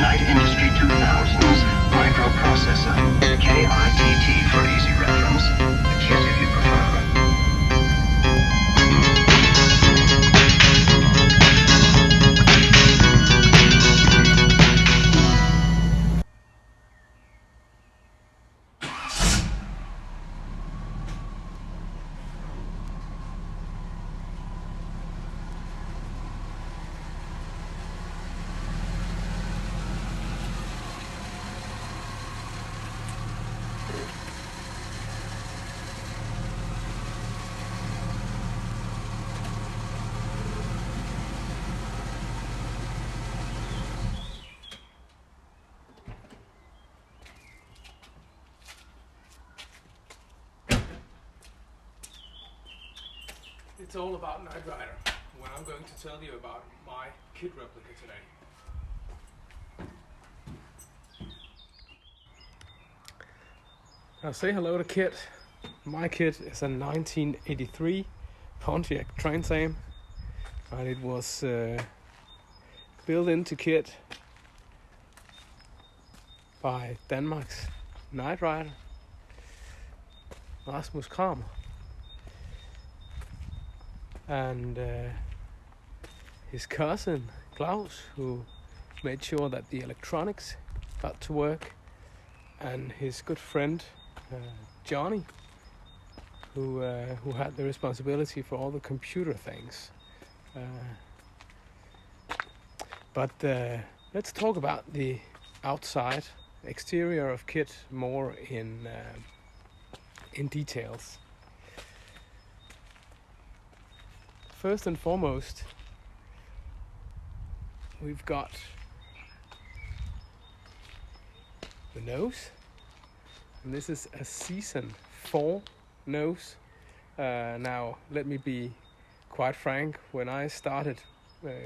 Knight Industry 2000's microprocessor, KITT for easy reference, KITT if you prefer. It's all about Knight Rider, when I'm going to tell you about my KITT-replica today. I'll say hello to KITT. My KITT is a 1983 Pontiac Trans Am, and it was built into KITT by Danmarks Knight Rider, Rasmus Kramer. And his cousin Klaus, who made sure that the electronics got to work, and his good friend Johnny, who had the responsibility for all the computer things. But let's talk about the outside exterior of KITT more in details. First and foremost, we've got the nose, and this is a season 4 nose. Now, let me be quite frank, when I started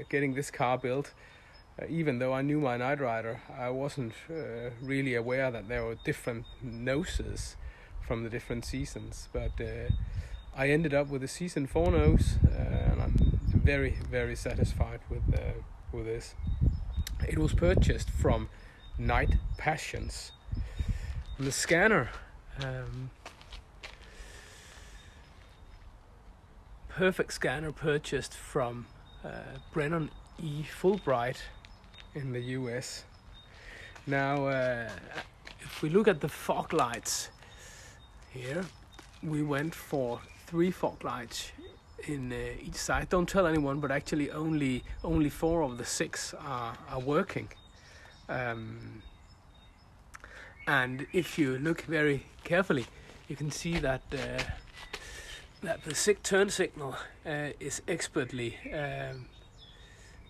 getting this car built, even though I knew my Knight Rider, I wasn't really aware that there were different noses from the different seasons, but I ended up with a season 4 nose, and I'm very, very satisfied with this. It was purchased from Knight Passions. And the scanner, perfect scanner purchased from Brennan E. Fulbright in the US. Now, if we look at the fog lights here, we went for 3 fog lights in each side. Don't tell anyone, but actually only 4 of the 6 are working. And if you look very carefully, you can see that that the turn signal is expertly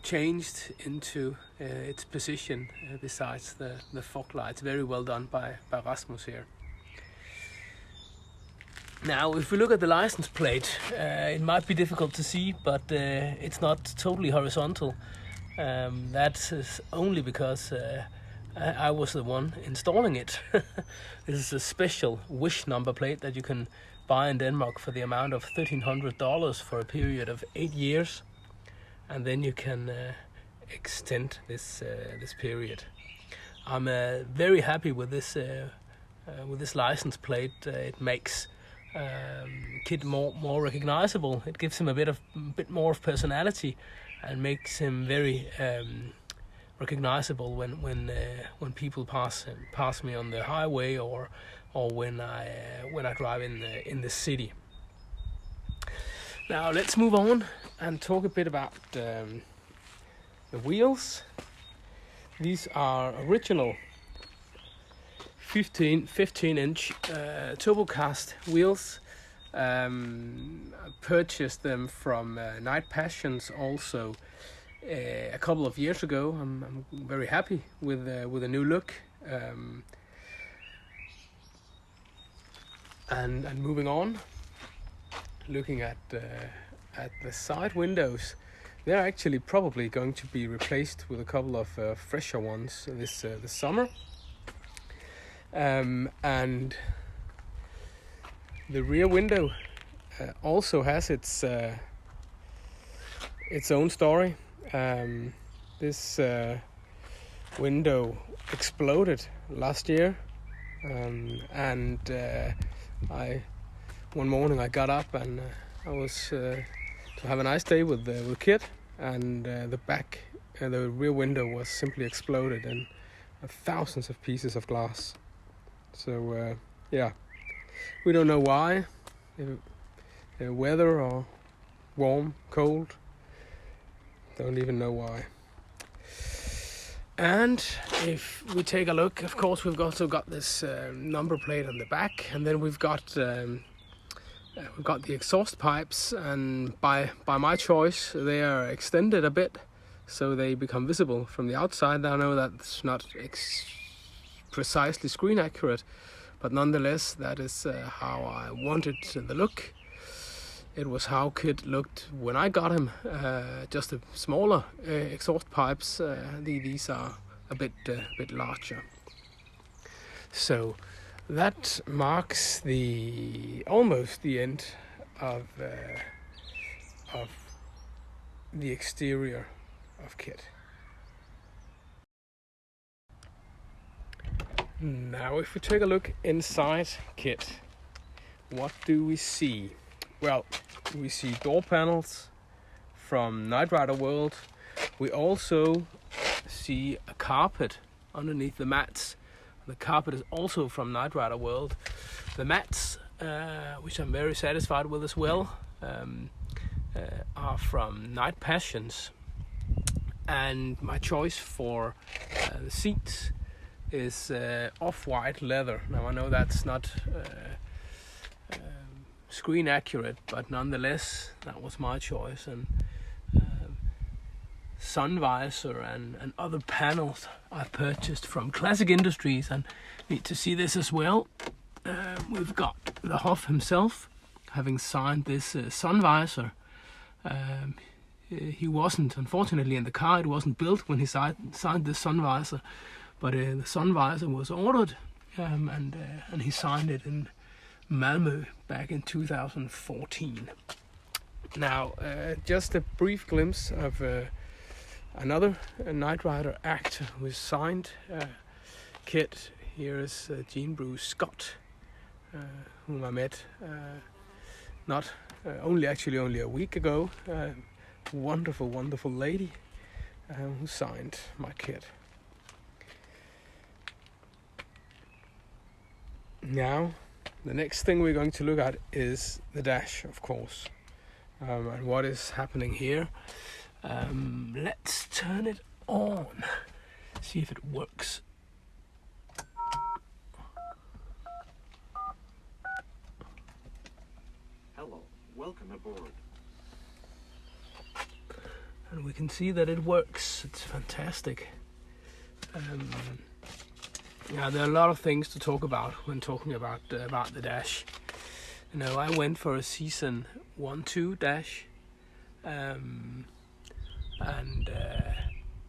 changed into its position besides the fog lights. Very well done by Rasmus here. Now, if we look at the license plate, it might be difficult to see, but it's not totally horizontal. That is only because I was the one installing it. This is a special wish number plate that you can buy in Denmark for the amount of $1,300 for a period of 8 years, and then you can extend this period. I'm very happy with this license plate. It makes KITT more recognizable. It gives him a bit more of personality, and makes him very recognizable when people pass me on the highway or when I drive in the city. Now let's move on and talk a bit about the wheels. These are original 15-inch turbocast wheels. I purchased them from Knight Passions also a couple of years ago. I'm very happy with the new look. And moving on, looking at the side windows, they're actually probably going to be replaced with a couple of fresher ones this summer. And the rear window also has its own story. This window exploded last year, and one morning I got up and I was to have a nice day with KITT, and the rear window was simply exploded and thousands of pieces of glass. So yeah, we don't know why, weather or warm, cold, don't even know why. And if we take a look, of course, we've also got this number plate on the back, and then we've got the exhaust pipes, and by my choice they are extended a bit so they become visible from the outside. I know that's not precisely screen accurate, but nonetheless that is how I wanted the look. It was how KITT looked when I got him, just a smaller exhaust pipes. These are a bit larger. So that marks almost the end of the exterior of KITT. Now if we take a look inside KITT, what do we see? Well, we see door panels from Knight Rider World. We also see a carpet underneath the mats. The carpet is also from Knight Rider World. The mats, which I'm very satisfied with as well, are from Night Passions. And my choice for the seats is off-white leather. Now I know that's not screen accurate, but nonetheless that was my choice. And sun visor and other panels I purchased from Classic Industries, and need to see this as well. We've got the Hoff himself having signed this sun visor. He wasn't, unfortunately, in the car. It wasn't built when he signed this sun visor, but the sun visor was ordered, and he signed it in Malmö back in 2014. Now, just a brief glimpse of another Knight Rider actor who signed KITT. Here is Jean Bruce Scott, whom I met only a week ago. Wonderful lady who signed my KITT. Now, the next thing we're going to look at is the dash, of course, and what is happening here. Let's turn it on, see if it works. Hello, welcome aboard. And we can see that it works. It's fantastic. Yeah, there are a lot of things to talk about when talking about the dash. You know, I went for a season 1-2 dash,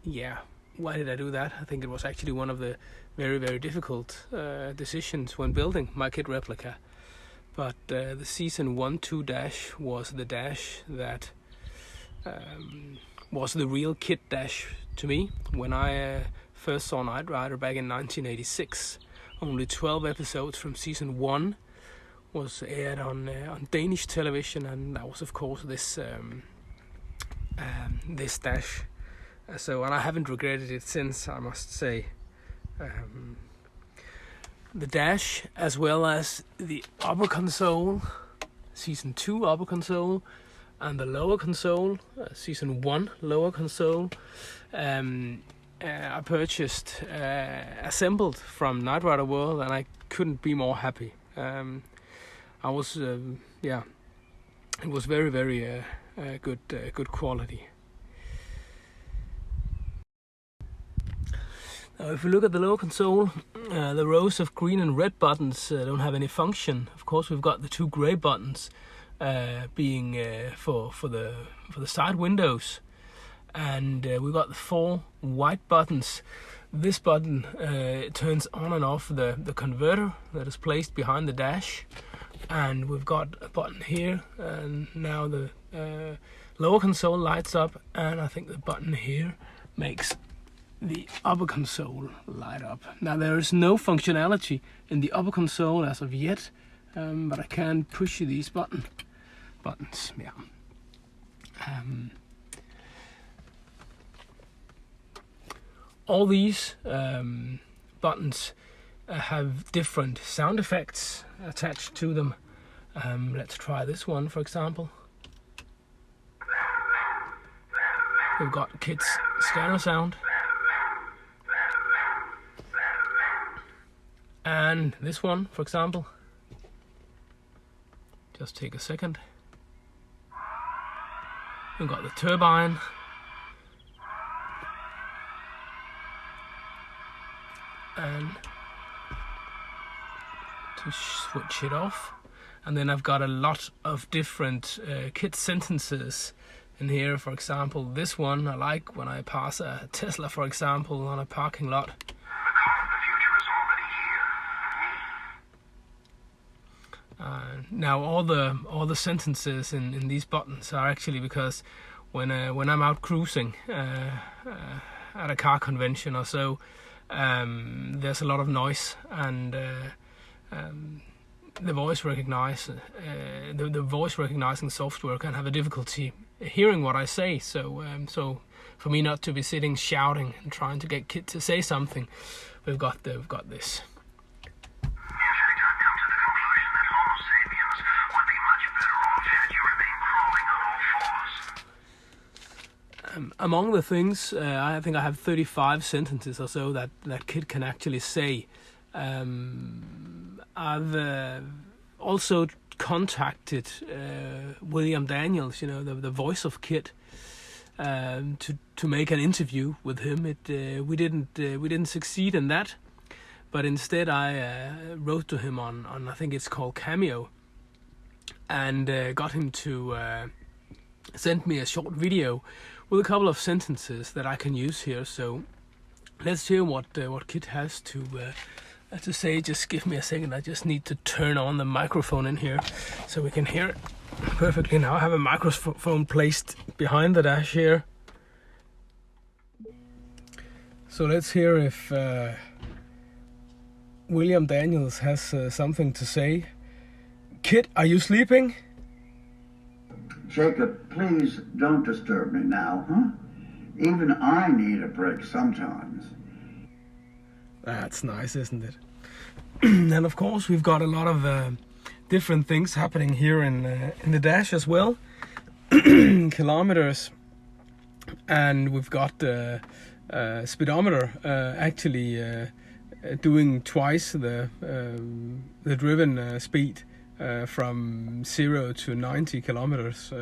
yeah, why did I do that? I think it was actually one of the very difficult decisions when building my KITT-replica. But the season 1-2 dash was the dash that was the real KITT dash to me. When I first saw Knight Rider back in 1986, only 12 episodes from season 1 was aired on Danish television, and that was of course this dash. And I haven't regretted it since, I must say. The dash, as well as the upper console, season 2 upper console, and the lower console, season 1 lower console, I purchased assembled from Knight Rider World, and I couldn't be more happy. I was it was very good quality. Now, if we look at the lower console, the rows of green and red buttons don't have any function. Of course, we've got the 2 gray buttons being for the side windows, and we've got the 4 white buttons. This button turns on and off the converter that is placed behind the dash, and we've got a button here, and now the lower console lights up, and I think the button here makes the upper console light up. Now there is no functionality in the upper console as of yet, but I can push these buttons. Yeah. All these buttons have different sound effects attached to them. Let's try this one, for example. We've got KITT's scanner sound. And this one, for example. Just take a second. We've got the turbine. And to switch it off. And then I've got a lot of different KITT sentences in here. For example, this one I like when I pass a Tesla, for example, on a parking lot. The car of the future is already here. Now all the sentences in these buttons are actually because when I'm out cruising at a car convention or so, there's a lot of noise, and the voice recognizing software can have a difficulty hearing what I say. So for me not to be sitting shouting and trying to get KITT to say something, we've got this. Usually I've come to the conclusion that Homo sapiens would be much better off had you remain crawling on all fours. Among the things, I think I have 35 sentences or so that KITT can actually say. I've also contacted William Daniels, the voice of KITT, to make an interview with him. We didn't succeed in that, but instead I wrote to him on I think it's called Cameo, and got him to send me a short video with a couple of sentences that I can use here. So let's hear what KITT has to say. Just give me a second. I just need to turn on the microphone in here so we can hear it perfectly. Now I have a microphone placed behind the dash here. So let's hear if William Daniels has something to say. KITT, are you sleeping? Jacob, please don't disturb me now, huh? Even I need a break sometimes. That's nice, isn't it? And of course we've got a lot of different things happening here in the dash as well. Kilometers, and we've got the speedometer actually doing twice the driven speed, from 0 to 90 kilometers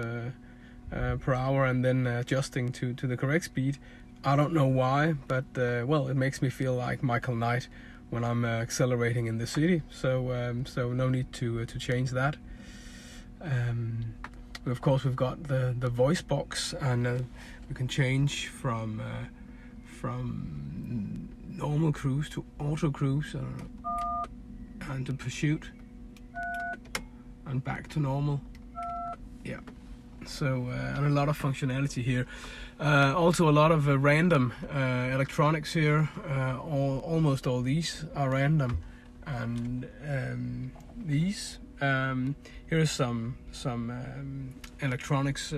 per hour, and then adjusting to the correct speed. I don't know why, but well, it makes me feel like Michael Knight when I'm accelerating in the city. So no need to change that. Of course, we've got the voice box, and we can change from normal cruise to auto cruise, and to pursuit, and back to normal. Yeah. So and a lot of functionality here. Also a lot of random electronics here. Almost all these are random, and these here's some electronics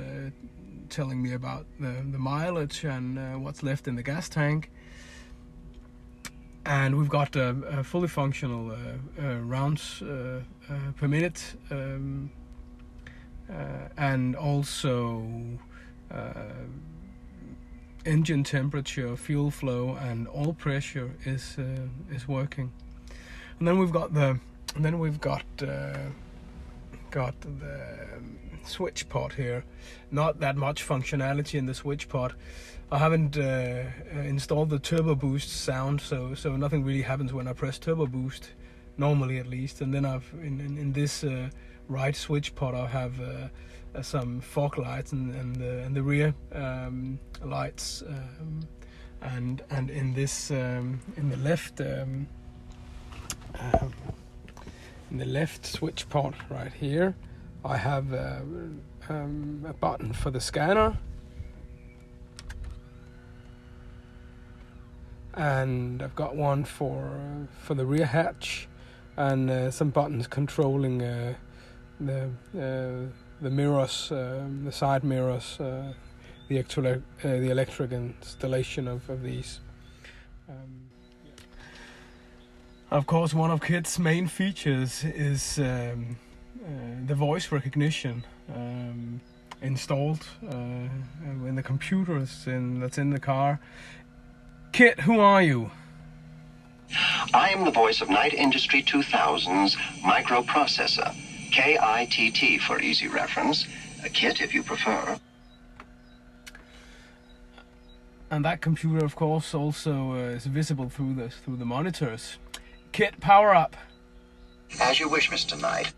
telling me about the mileage and what's left in the gas tank. And we've got a fully functional rounds per minute, and also engine temperature, fuel flow, and oil pressure is working. And then we've got the switch pod here. Not that much functionality in the switch pod. I haven't installed the turbo boost sound, so nothing really happens when I press turbo boost, normally at least. And then I've in this right switch pod I have some fog lights and the rear lights, and in this in the left switch pod right here I have a button for the scanner, and I've got one for the rear hatch, and some buttons controlling the mirrors, the side mirrors, the electric installation of these. Of course, one of KITT's main features is the voice recognition installed in the computers that's in the car. KITT, who are you? I am the voice of Night Industry 2000's microprocessor, KITT for easy reference, a KITT if you prefer. And that computer, of course, also is visible through the monitors. KITT, power up. As you wish, Mr. Knight.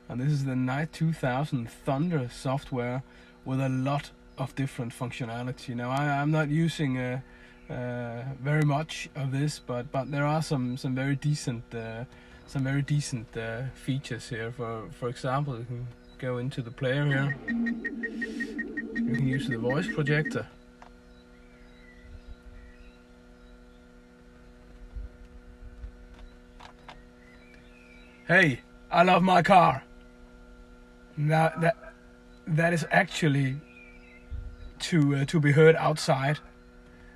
And this is the Night 2000 Thunder software with a lot of different functionality. Now I'm not using very much of this, but there are some very decent features here. For example, you can go into the player here. You can use the voice projector. Hey, I love my car. Now that is actually to be heard outside,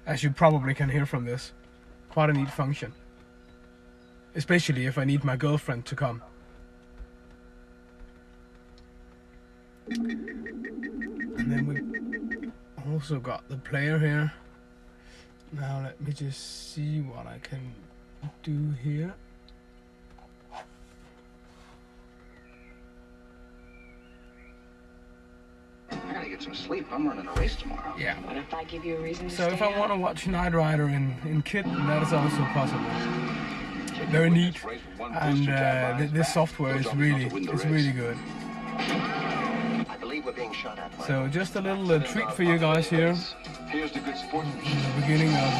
as you probably can hear from this. Quite a neat function, especially if I need my girlfriend to come. And then we also got the player here. Now let me just see what I can do here. I gotta get some sleep. I'm running a race tomorrow. Yeah. What if I give you a reason to So stay if I want to watch Knight Rider in KITT, that is also possible. Very neat, and this software is really good. I believe we're being shot at. So just a little treat for you guys here. Here's the good sports. The beginning of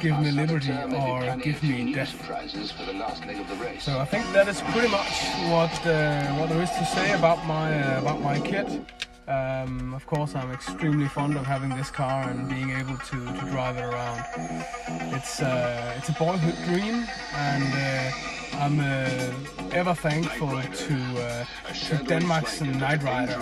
Give Me Liberty or Give Me Death. Prizes for the last leg of the race. So I think that is pretty much what there is to say about my KITT. Of course, I'm extremely fond of having this car and being able to drive it around. It's a boyhood dream, and I'm ever thankful to Danmarks and Knight Rider.